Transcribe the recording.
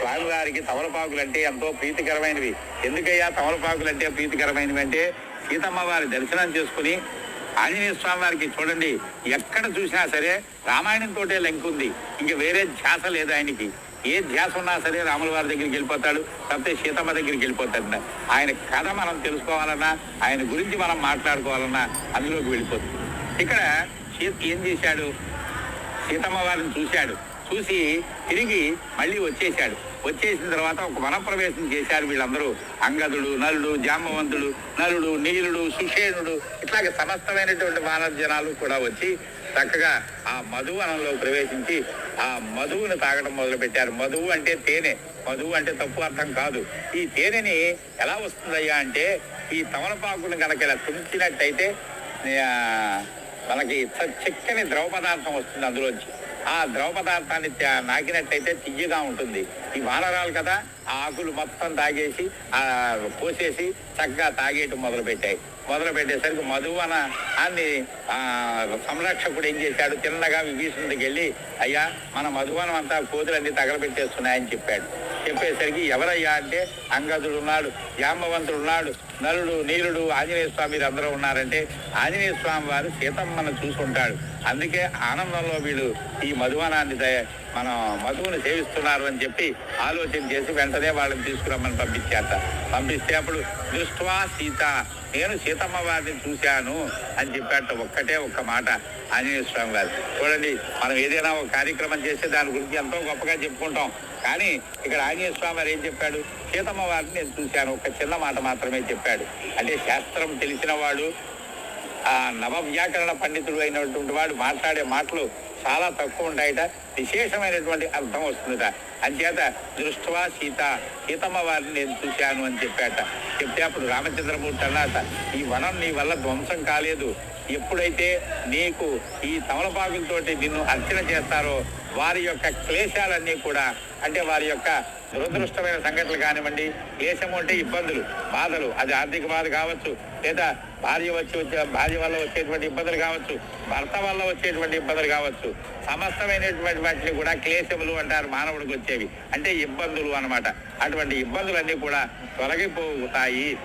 స్వామివారికి తమలపాకులు అంటే ఎంతో ప్రీతికరమైనవి. ఎందుకయ్యా తమలపాకులు అంటే ప్రీతికరమైనవి అంటే, సీతమ్మ వారి దర్శనం చేసుకుని ఆంజనేయ స్వామి వారికి చూడండి, ఎక్కడ చూసినా సరే రామాయణంతో లింక్ ఉంది. ఇంక వేరే ధ్యాస లేదు ఆయనకి. ఏ ధ్యాస ఉన్నా సరే రాముల వారి దగ్గరికి వెళ్ళిపోతాడు, లేకపోతే సీతమ్మ దగ్గరికి వెళ్ళిపోతాడు. ఆయన కథ మనం తెలుసుకోవాలన్నా, ఆయన గురించి మనం మాట్లాడుకోవాలన్నా అందులోకి వెళ్ళిపోతుంది. ఇక్కడ ఏం చేశాడు, సీతమ్మ వారిని చూసి తిరిగి మళ్ళీ వచ్చేసిన తర్వాత ఒక వనప్రవేశం చేశారు వీళ్ళందరూ. అంగదుడు, నలుడు, జాంబవంతుడు, నలుడు, నీలుడు, సుషేణుడు, ఇట్లాగే సమస్తమైనటువంటి వానర జనాలు కూడా వచ్చి చక్కగా ఆ మధువనంలో ప్రవేశించి ఆ మధువును తాగడం మొదలుపెట్టారు. మధువు అంటే తేనె. మధువు అంటే తప్పు అర్థం కాదు. ఈ తేనెని ఎలా వస్తుందయ్యా అంటే, ఈ తమలపాకులను కనుక ఇలా తుంచినట్టయితే మనకి చిక్కని ద్రవ పదార్థం వస్తుంది అందులోంచి. ఆ ద్రవ పదార్థాన్ని నాకినట్టయితే తియ్యగా ఉంటుంది. ఈ వానరాలు కదా ఆ ఆకులు మొత్తం తాగేసి పోసేసి చక్కగా తాగేయటం మొదలుపెట్టేసరికి మధువనాన్ని సంరక్షకుడు ఏం చేశాడు, తిన్నగా విభీషణుడికి వెళ్ళి, అయ్యా మన మధువనం అంతా కోతులన్నీ తగలబెట్టేస్తున్నాయని చెప్పేసరికి ఎవరయ్యా అంటే, అంగదుడు ఉన్నాడు, జాంబవంతుడు ఉన్నాడు, నలుడు, నీలుడు, ఆంజనేయ స్వామి అందరూ ఉన్నారంటే, ఆంజనేయ స్వామి వారు సీతమ్మను చూసుంటాడు. అందుకే ఆనందంలో వీళ్ళు ఈ మధువనాన్ని మనం మధువును సేవిస్తున్నారు అని చెప్పి ఆలోచన చేసి వెంటనే వాళ్ళని తీసుకురమ్మని పంపిస్తే అప్పుడు దృష్ట్వా సీత, నేను సీతమ్మ వారిని చూశాను అని చెప్పాట. ఒక్క మాట ఆంజనేయ స్వామి గారు. చూడండి, మనం ఏదైనా ఒక కార్యక్రమం చేస్తే దాని గురించి ఎంతో గొప్పగా చెప్పుకుంటాం. కానీ ఇక్కడ ఆంజనేయ స్వామి వారు ఏం చెప్పాడు, సీతమ్మ వారిని నేను చూశాను, ఒక చిన్న మాట మాత్రమే చెప్పాడు. అంటే శాస్త్రం తెలిసిన వాడు, ఆ నవ వ్యాకరణ పండితుడు అయినటువంటి వాడు మాట్లాడే మాటలు చాలా తక్కువ ఉంటాయట, విశేషమైనటువంటి అర్థం వస్తుందట. అంచేత దృష్ట్వా సీతమ్మ వారిని నేను చూశాను అని చెప్తే అప్పుడు రామచంద్రమూర్తి అన్నట, ఈ వనం నీ వల్ల ధ్వంసం కాలేదు. ఎప్పుడైతే నీకు ఈ తమలపాకులతోటి నిన్ను అర్చన చేస్తారో వారి యొక్క క్లేశాలన్నీ కూడా, అంటే వారి యొక్క దురదృష్టమైన సంఘటనలు కానివ్వండి, క్లేశము అంటే ఇబ్బందులు, బాధలు, అది ఆర్థిక బాధ కావచ్చు, లేదా భార్య వల్ల వచ్చేటువంటి ఇబ్బందులు కావచ్చు, భర్త వల్ల వచ్చేటువంటి ఇబ్బందులు కావచ్చు, సమస్తమైనటువంటి వాటిని కూడా క్లేశములు అంటారు మానవుడికి వచ్చేవి, అంటే ఇబ్బందులు అన్నమాట. అటువంటి ఇబ్బందులన్నీ కూడా తొలగిపోతాయి.